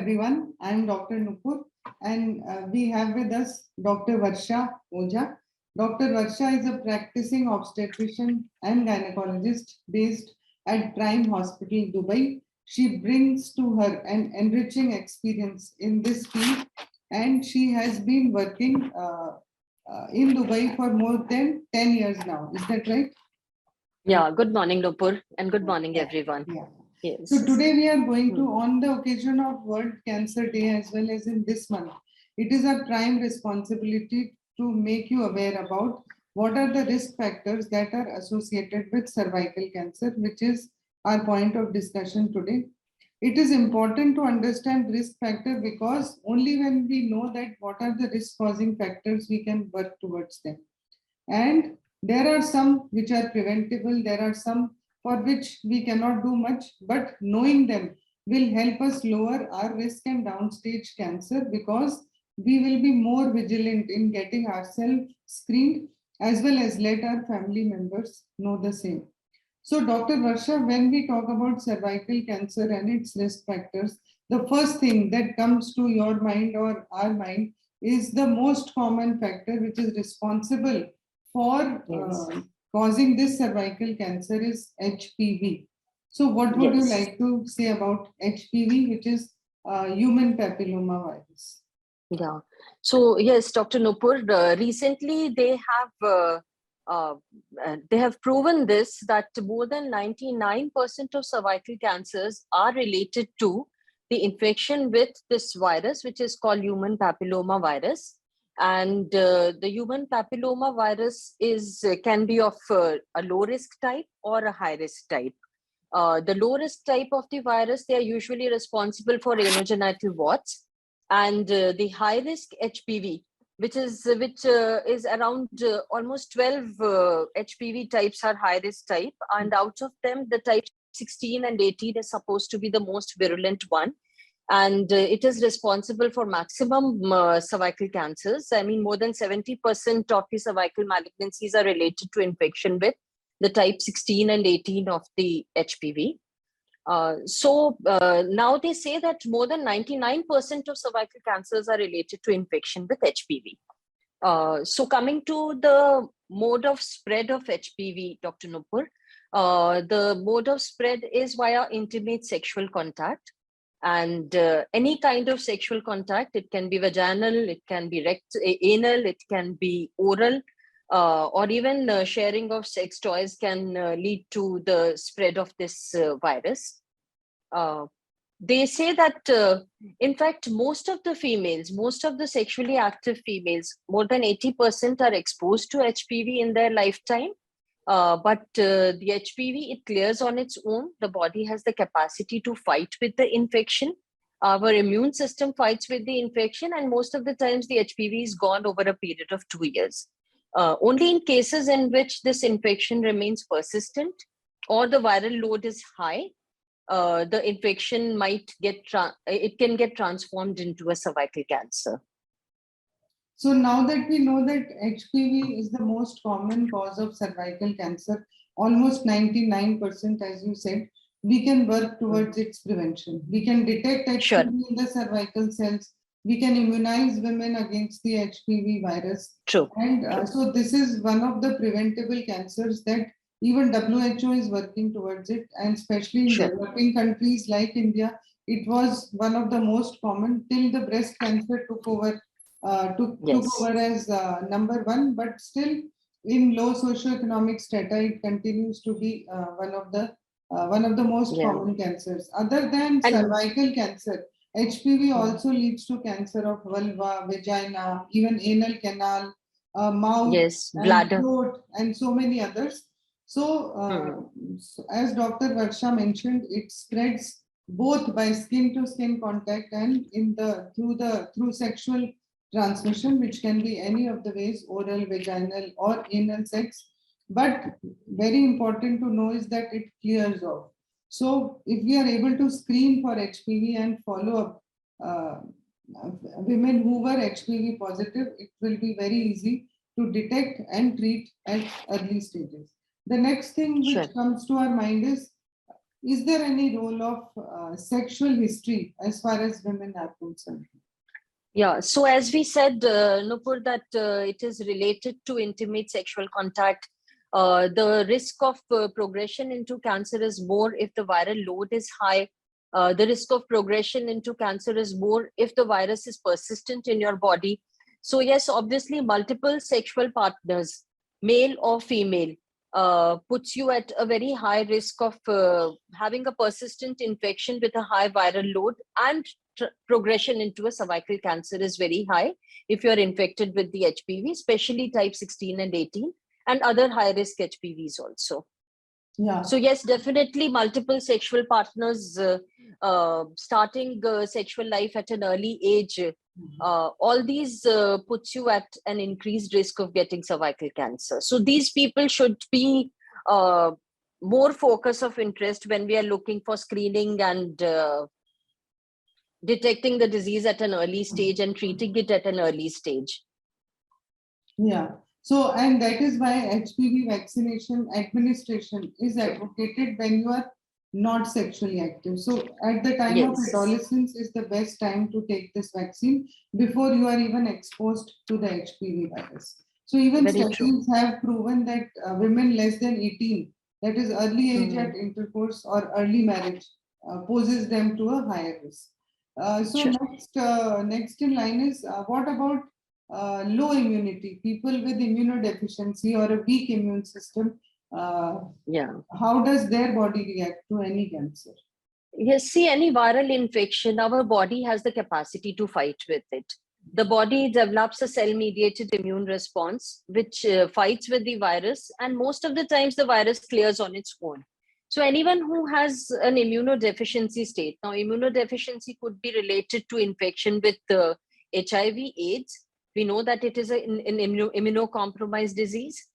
everyone. I am Dr. Nupur and we have with us Dr. Varsha Ojha. Dr. Varsha is a practicing obstetrician and gynecologist based at Prime Hospital, Dubai. She brings to her an enriching experience in this field and she has been working in Dubai for more than 10 years now. Is that right? Yeah, good morning, Nupur, and good morning, everyone. Yeah. Yes. So today we are going to, on the occasion of World Cancer Day, as well as in this month, it is our prime responsibility to make you aware about what are the risk factors that are associated with cervical cancer, which is our point of discussion today. It is important to understand risk factor because only when we know that what are the risk causing factors, we can work towards them. And there are some which are preventable, there are some for which we cannot do much, but knowing them will help us lower our risk and downstage cancer because we will be more vigilant in getting ourselves screened as well as let our family members know the same. So Dr. Varsha, when we talk about cervical cancer and its risk factors, the first thing that comes to your mind or our mind is the most common factor which is responsible for causing this cervical cancer is HPV. So what would you like to say about HPV, which is human papilloma virus? Yeah. So yes, Dr. Nupur, recently they have proven this, that more than 99% of cervical cancers are related to the infection with this virus, which is called human papilloma virus. And the human papilloma virus can be of a low risk type or a high risk type. The low risk type of the virus, they are usually responsible for anogenital warts, and the high risk HPV, which is around almost 12 HPV types are high risk type, and out of them, the type 16 and 18 is supposed to be the most virulent one. And it is responsible for maximum cervical cancers. I mean, more than 70% of the cervical malignancies are related to infection with the type 16 and 18 of the HPV. So now they say that more than 99% of cervical cancers are related to infection with HPV. So coming to the mode of spread of HPV, Dr. Nupur, the mode of spread is via intimate sexual contact. And any kind of sexual contact, it can be vaginal, it can be anal, it can be oral, or even sharing of sex toys can lead to the spread of this virus. They say that, in fact, most of the sexually active females, more than 80% are exposed to HPV in their lifetime. But the HPV, it clears on its own. The body has the capacity to fight with the infection. Our immune system fights with the infection, and most of the times the HPV is gone over a period of 2 years. Only in cases in which this infection remains persistent or the viral load is high, the infection might it can get transformed into a cervical cancer. So now that we know that HPV is the most common cause of cervical cancer, almost 99%, as you said, we can work towards its prevention. We can detect HPV in the cervical cells. We can immunize women against the HPV virus. True. And so this is one of the preventable cancers that even WHO is working towards it. And especially in developing countries like India, it was one of the most common till the breast cancer took over as number one, but still in low socioeconomic strata, it continues to be one of the most common cancers. Other than cervical cancer, HPV also leads to cancer of vulva, vagina, even anal canal, mouth, bladder, throat, and so many others. So, as Dr. Varsha mentioned, it spreads both by skin to skin contact and through sexual transmission, which can be any of the ways, oral, vaginal, or anal sex. But very important to know is that it clears off. So if we are able to screen for HPV and follow up women who were HPV positive, it will be very easy to detect and treat at early stages. The next thing which comes to our mind is is there any role of sexual history as far as women are concerned? Yeah, so as we said, Nupur, that it is related to intimate sexual contact. The risk of progression into cancer is more if the viral load is high. The risk of progression into cancer is more if the virus is persistent in your body. So yes, obviously multiple sexual partners, male or female, puts you at a very high risk of having a persistent infection with a high viral load, and progression into a cervical cancer is very high if you're infected with the HPV, especially type 16 and 18, and other high-risk HPVs also. Yeah. So yes, definitely multiple sexual partners, starting sexual life at an early age, all these puts you at an increased risk of getting cervical cancer. So these people should be more focus of interest when we are looking for screening and detecting the disease at an early stage and treating it at an early stage. Yeah. So, and that is why HPV vaccination administration is advocated when you are not sexually active. So at the time of adolescence is the best time to take this vaccine before you are even exposed to the HPV virus. So even studies have proven that women less than 18, that is early age at intercourse or early marriage, poses them to a higher risk. Next in line is what about low immunity, people with immunodeficiency or a weak immune system? How does their body react to any cancer? Yes, see, any viral infection, our body has the capacity to fight with it. The body develops a cell-mediated immune response, which fights with the virus, and most of the times the virus clears on its own. So anyone who has an immunodeficiency state, now immunodeficiency could be related to infection with HIV, AIDS. We know that it is an immunocompromised disease.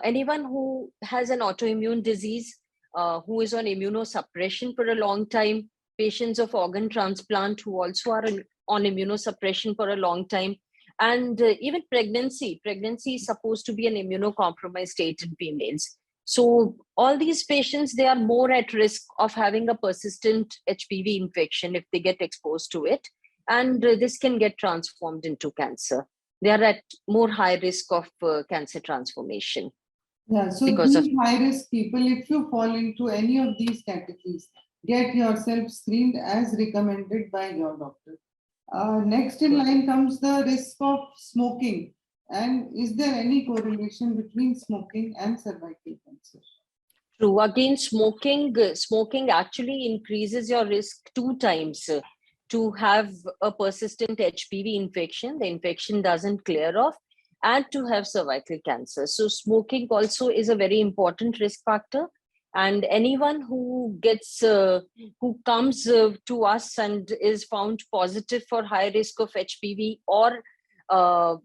Anyone who has an autoimmune disease, who is on immunosuppression for a long time, patients of organ transplant who also are on immunosuppression for a long time, and even pregnancy. Pregnancy is supposed to be an immunocompromised state in females. So all these patients, they are more at risk of having a persistent HPV infection if they get exposed to it, and this can get transformed into cancer. They are at more high risk of cancer transformation. Yeah, so these high-risk people, if you fall into any of these categories, get yourself screened as recommended by your doctor. Next in line comes the risk of smoking. And is there any correlation between smoking and cervical cancer? True. Again, smoking actually increases your risk 2 times to have a persistent HPV infection. The infection doesn't clear off, and to have cervical cancer. So smoking also is a very important risk factor. And anyone who gets, who comes to us and is found positive for high risk of HPV or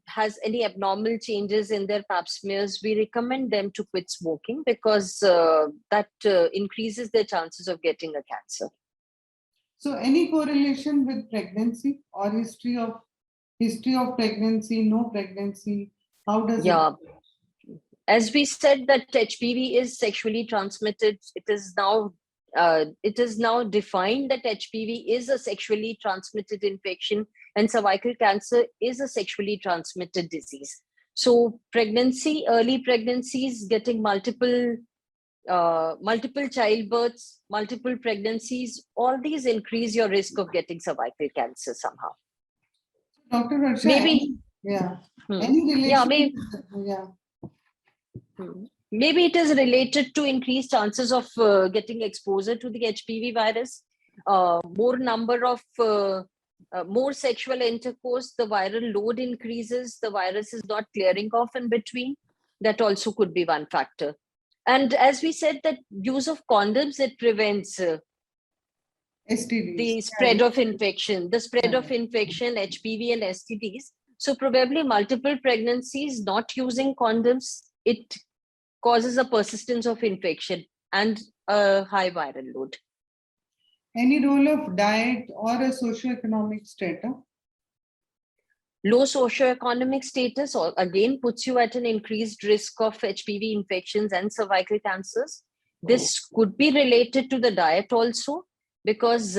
has any abnormal changes in their pap smears, we recommend them to quit smoking, because that increases their chances of getting a cancer. So any correlation with pregnancy or history of pregnancy, no pregnancy? How does it? As we said that HPV is sexually transmitted, it is now defined that HPV is a sexually transmitted infection and cervical cancer is a sexually transmitted disease. So pregnancy, early pregnancies, getting multiple childbirths, multiple pregnancies, all these increase your risk of getting cervical cancer somehow. Dr. Harsha, maybe any relation? Maybe it is related to increased chances of getting exposure to the HPV virus, more number of more sexual intercourse, the viral load increases, the virus is not clearing off in between. That also could be one factor. And as we said, that use of condoms, it prevents STDs. The spread of infection, HPV and STDs. So probably multiple pregnancies, not using condoms, it causes a persistence of infection and a high viral load. Any role of diet or a socioeconomic strata? Low socioeconomic status again puts you at an increased risk of HPV infections and cervical cancers. This could be related to the diet also, because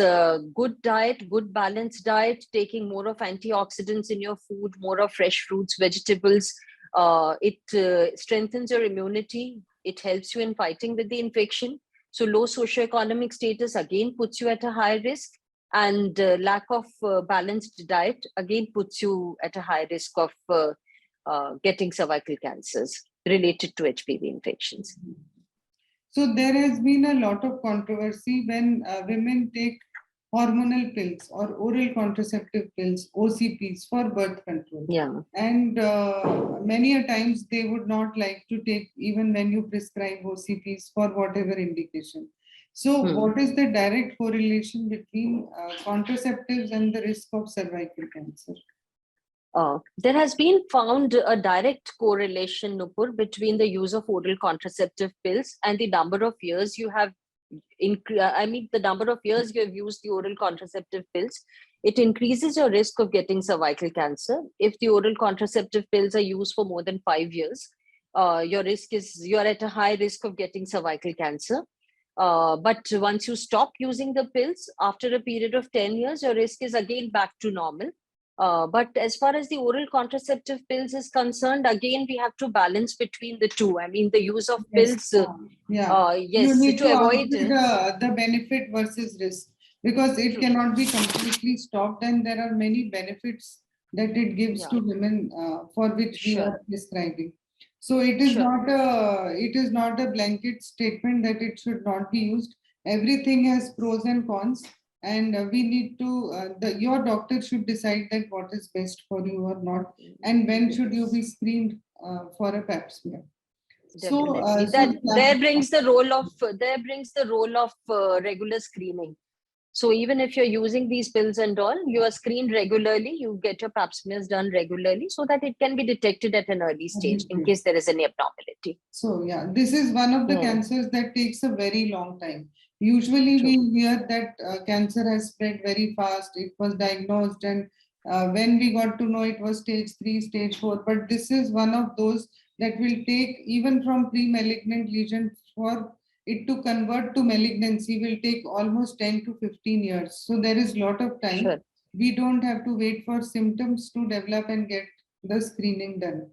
good diet, good balanced diet, taking more of antioxidants in your food, more of fresh fruits, vegetables, it strengthens your immunity. It helps you in fighting with the infection. So low socioeconomic status again puts you at a high risk, and lack of balanced diet again puts you at a high risk of getting cervical cancers related to HPV infections. So there has been a lot of controversy when women take hormonal pills or oral contraceptive pills, OCPs, for birth control. Yeah. And many a times they would not like to take even when you prescribe OCPs for whatever indication. So what is the direct correlation between contraceptives and the risk of cervical cancer? There has been found a direct correlation, Nupur, between the use of oral contraceptive pills and the number of years you have, the number of years you have used the oral contraceptive pills. It increases your risk of getting cervical cancer. If the oral contraceptive pills are used for more than 5 years, you're at a high risk of getting cervical cancer. But once you stop using the pills, after a period of 10 years, your risk is again back to normal. But as far as the oral contraceptive pills is concerned, again, we have to balance between the two. I mean, the use of pills, you need to avoid the benefit versus risk, because it cannot be completely stopped, and there are many benefits that it gives to women for which we are prescribing. So it is not a blanket statement that it should not be used. Everything has pros and cons. And we need to, your doctor should decide that what is best for you or not, and when should you be screened for a pap smear. Definitely. There brings the role of regular screening. So even if you're using these pills and all, you are screened regularly. You get your pap smears done regularly so that it can be detected at an early stage in case there is any abnormality. So yeah, this is one of the cancers that takes a very long time. Usually we hear that cancer has spread very fast. It was diagnosed, and when we got to know, it was stage 3, stage 4. But this is one of those that will take, even from pre-malignant lesion, for it to convert to malignancy will take almost 10 to 15 years. So there is a lot of time. We don't have to wait for symptoms to develop and get the screening done.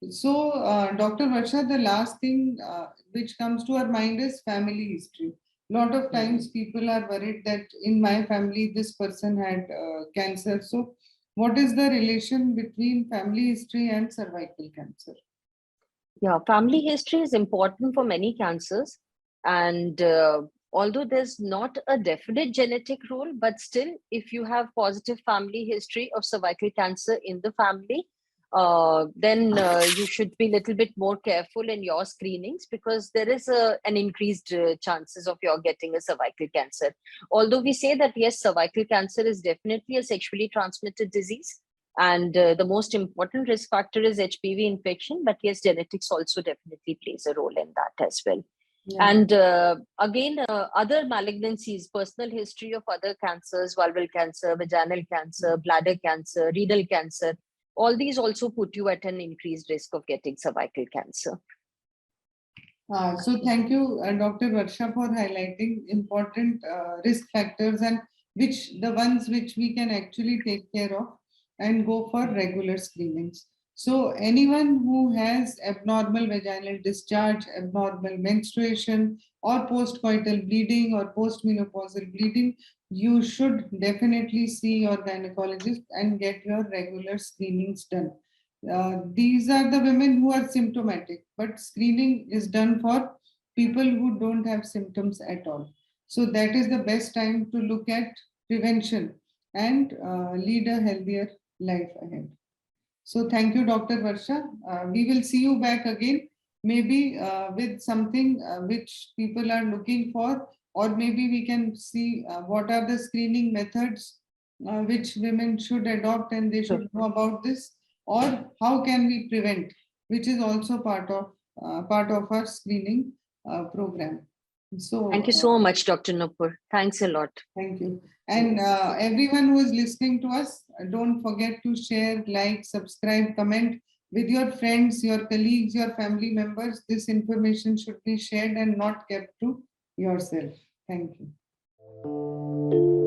So, Dr. Varsha, the last thing which comes to our mind is family history. A lot of times people are worried that in my family, this person had cancer. So what is the relation between family history and cervical cancer? Yeah, family history is important for many cancers. And although there's not a definite genetic role, but still, if you have positive family history of cervical cancer in the family, then you should be a little bit more careful in your screenings, because there is an increased chances of your getting a cervical cancer. Although we say that yes, cervical cancer is definitely a sexually transmitted disease, and the most important risk factor is HPV infection, but yes, genetics also definitely plays a role in that as well. And again, other malignancies, personal history of other cancers, vulval cancer, vaginal cancer, bladder cancer, renal cancer, all these also put you at an increased risk of getting cervical cancer. So thank you, Dr. Varsha, for highlighting important risk factors, and the ones which we can actually take care of and go for regular screenings. So anyone who has abnormal vaginal discharge, abnormal menstruation, or postcoital bleeding or postmenopausal bleeding, you should definitely see your gynecologist and get your regular screenings done. These are the women who are symptomatic, but screening is done for people who don't have symptoms at all. So that is the best time to look at prevention and lead a healthier life ahead. So thank you, Dr. Varsha. We will see you back again, maybe with something which people are looking for, or maybe we can see what are the screening methods which women should adopt and they should know about this, or how can we prevent, which is also part of our screening program. So thank you so much, Dr. Nupur. Thanks a lot. Thank you. And everyone who is listening to us, don't forget to share, like, subscribe, comment, with your friends, your colleagues, your family members. This information should be shared and not kept to yourself. Thank you.